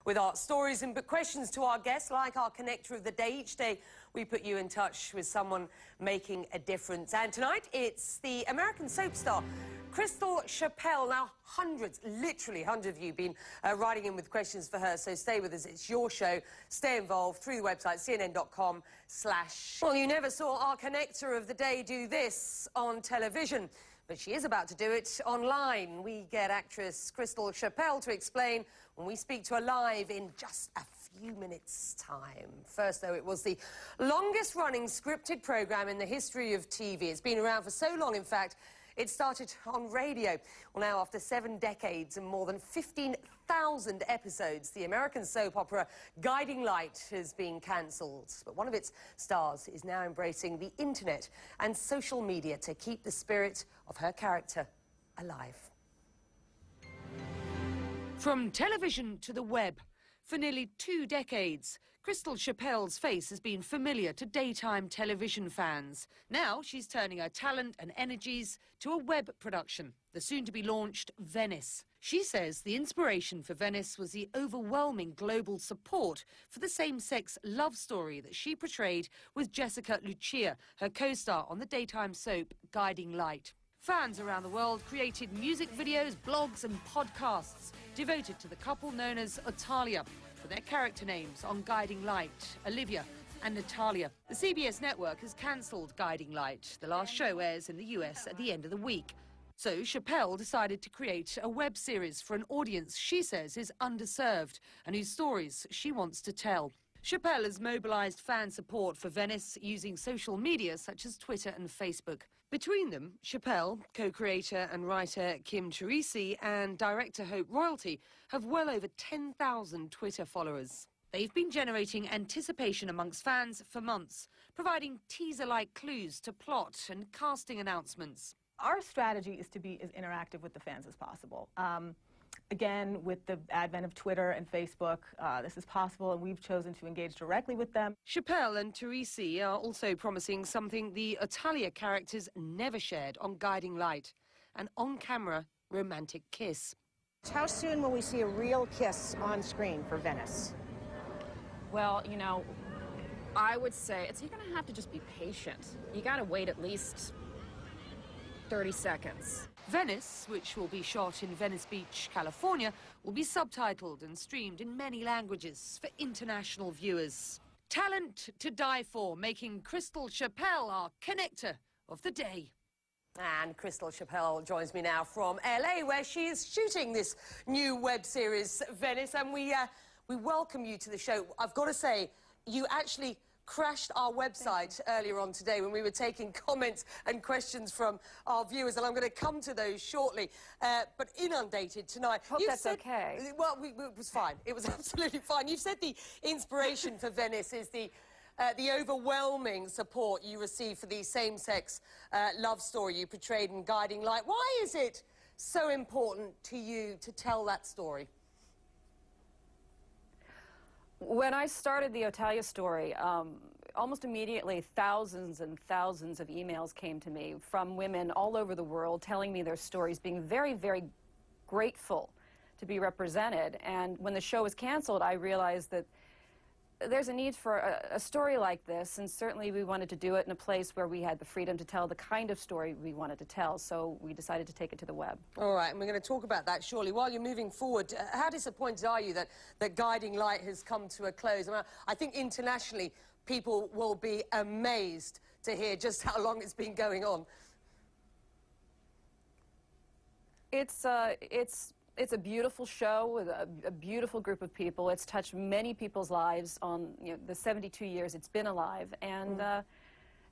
with our stories and questions to our guests, like our connector of the day. Each day we put you in touch with someone making a difference. And tonight it's the American soap star Crystal Chappell. Now, hundreds, literally hundreds of you have been writing in with questions for her, so stay with us. It's your show. Stay involved through the website, cnn.com/. Well, you never saw our connector of the day do this on television, but she is about to do it online. We get actress Crystal Chappell to explain when we speak to her live in just a few minutes' time. First, though, it was the longest-running scripted programme in the history of TV. It's been around for so long, in fact, it started on radio. Well, now, after 7 decades and more than 15,000 episodes, the American soap opera Guiding Light has been cancelled. But one of its stars is now embracing the internet and social media to keep the spirit of her character alive. From television to the web, for nearly 2 decades, Crystal Chappell's face has been familiar to daytime television fans. Now she's turning her talent and energies to a web production, the soon-to-be-launched Venice. She says the inspiration for Venice was the overwhelming global support for the same-sex love story that she portrayed with Jessica Lucia, her co-star on the daytime soap Guiding Light. Fans around the world created music videos, blogs and podcasts devoted to the couple known as Italia, for their character names on Guiding Light, Olivia and Natalia. The CBS network has cancelled Guiding Light. The last show airs in the US at the end of the week. So Chappell decided to create a web series for an audience she says is underserved and whose stories she wants to tell. Chappell has mobilised fan support for Venice using social media such as Twitter and Facebook. Between them, Chappell, co-creator and writer Kim Teresi and director Hope Royalty have well over 10,000 Twitter followers. They've been generating anticipation amongst fans for months, providing teaser-like clues to plot and casting announcements. Our strategy is to be as interactive with the fans as possible. Again, with the advent of Twitter and Facebook, this is possible, and we've chosen to engage directly with them. Chappell and Teresi are also promising something the Italia characters never shared on Guiding Light, an on-camera romantic kiss. How soon will we see a real kiss on screen for Venice? Well, you know, I would say you're going to have to just be patient. You got to wait at least 30 seconds. Venice, which will be shot in Venice Beach, California, will be subtitled and streamed in many languages for international viewers. Talent to die for, making Crystal Chappell our connector of the day. And Crystal Chappell joins me now from LA, where she is shooting this new web series, Venice, and we welcome you to the show. I've got to say, you actually crashed our website earlier on today when we were taking comments and questions from our viewers, and I'm going to come to those shortly, but inundated tonight. Hope that's okay. Well, it was fine. It was absolutely fine. You've said the inspiration for Venice is the overwhelming support you receive for the same-sex love story you portrayed in Guiding Light. Why is it so important to you to tell that story? When I started the Italia story, almost immediately thousands and thousands of emails came to me from women all over the world telling me their stories, being very, very grateful to be represented. And when the show was canceled, I realized that there's a need for a story like this, and certainly we wanted to do it in a place where we had the freedom to tell the kind of story we wanted to tell, so we decided to take it to the web. All right, and we're going to talk about that shortly. While you're moving forward, how disappointed are you that Guiding Light has come to a close? I mean, I think internationally people will be amazed to hear just how long it's been going on. It's a beautiful show with a beautiful group of people. It's touched many people's lives on the 72 years it's been alive, and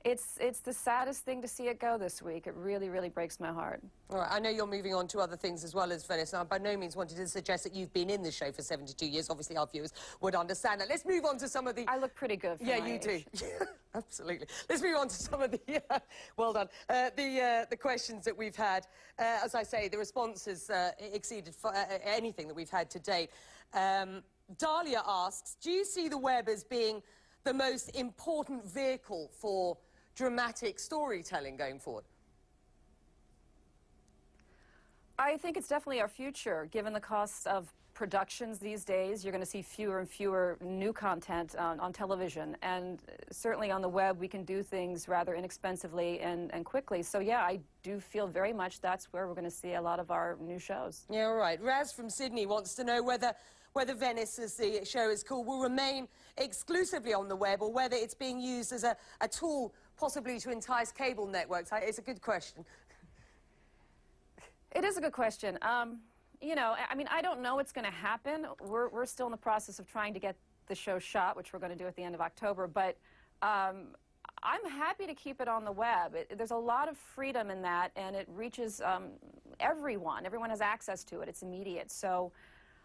it's the saddest thing to see it go this week. It really, really breaks my heart. All right, I know you're moving on to other things as well as Venice. I by no means wanted to suggest that you've been in the show for 72 years. Obviously, our viewers would understand that. Let's move on to some of the... I look pretty good for my you age. do. Absolutely. Let's move on to some of the... well done. The questions that we've had. As I say, the response has exceeded anything that we've had to date. Dahlia asks, do you see the web as being the most important vehicle for dramatic storytelling going forward? I think it's definitely our future, given the costs of productions these days. You're going to see fewer and fewer new content on television, and certainly on the web we can do things rather inexpensively and quickly. So yeah, I do feel very much that's where we're going to see a lot of our new shows. Yeah, all right. Raz from Sydney wants to know whether Venice, as the show is called, will remain exclusively on the web, or whether it's being used as a tool possibly to entice cable networks. It's a good question. It is a good question. You know, I mean, I don't know what's going to happen. We're still in the process of trying to get the show shot, which we're going to do at the end of October. But I'm happy to keep it on the web. There's a lot of freedom in that, and it reaches everyone. Everyone has access to it. It's immediate. So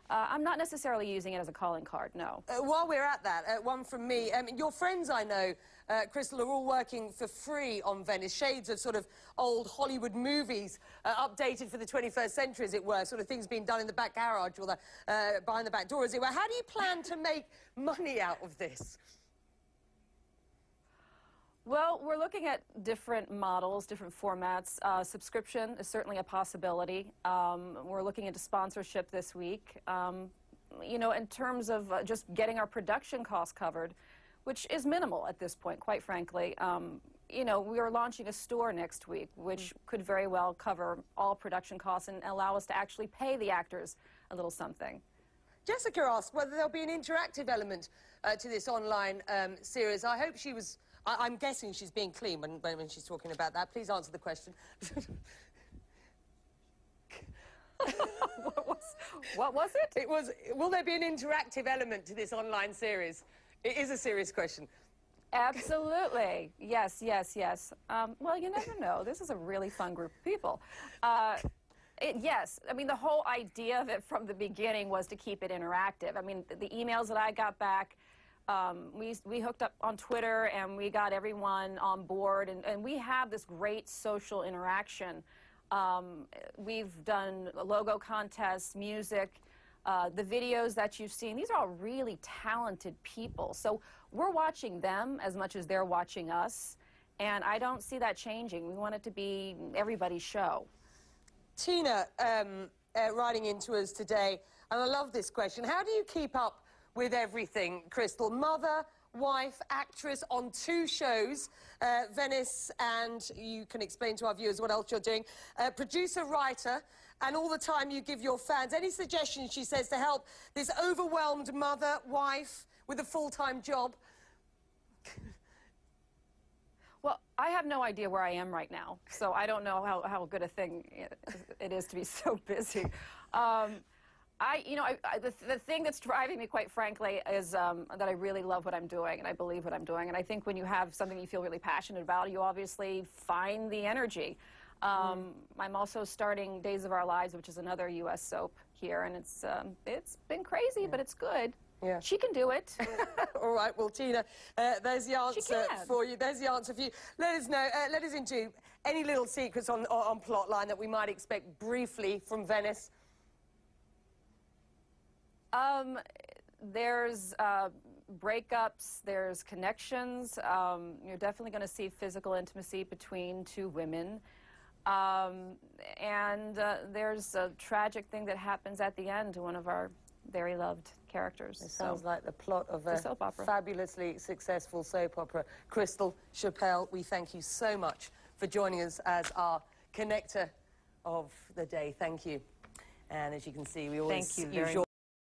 I'm not necessarily using it as a calling card, no. While we're at that, one from me. Your friends, I know, Crystal, are all working for free on Venice. Shades of sort of old Hollywood movies, updated for the 21st century, as it were, sort of things being done in the back garage or behind the back door, as it were. How do you plan to make money out of this? Well, we're looking at different models, different formats. Subscription is certainly a possibility. We're looking into sponsorship this week. You know, in terms of just getting our production costs covered, which is minimal at this point, quite frankly. You know, we are launching a store next week, which could very well cover all production costs and allow us to actually pay the actors a little something. Jessica asked whether there'll be an interactive element to this online series. I hope she was... I'm guessing she's being clean when she's talking about that. Please answer the question. What was it? It was, will there be an interactive element to this online series? It is a serious question. Absolutely. Yes, yes, yes. Well, you never know. This is a really fun group of people. Yes. I mean, the whole idea of it from the beginning was to keep it interactive. I mean, the emails that I got back, we hooked up on Twitter and we got everyone on board, and we have this great social interaction. We've done logo contests, music, the videos that you've seen. These are all really talented people. So we're watching them as much as they're watching us, and I don't see that changing. We want it to be everybody's show. Tina, writing into us today, and I love this question. How do you keep up with everything, Crystal? Mother, wife, actress on 2 shows, Venice, and you can explain to our viewers what else you're doing, producer, writer, and all the time you give your fans. Any suggestions, she says, to help this overwhelmed mother, wife, with a full-time job? Well, I have no idea where I am right now, so I don't know how good a thing it is to be so busy. The thing that's driving me, quite frankly, is that I really love what I'm doing, and I believe what I'm doing. And I think when you have something you feel really passionate about, you obviously find the energy. I'm also starting Days of Our Lives, which is another U.S. soap here, and it's been crazy, but it's good. Yeah. She can do it. All right, well, Tina, there's the answer for you. There's the answer for you. Let us know, let us into any little secrets on plotline that we might expect briefly from Venice. There's breakups, there's connections. You're definitely going to see physical intimacy between 2 women. And there's a tragic thing that happens at the end to one of our very loved characters. It sounds like the plot of a soap opera. Fabulously successful soap opera. Crystal, Chappell, we thank you so much for joining us as our connector of the day. Thank you. And as you can see, we always use your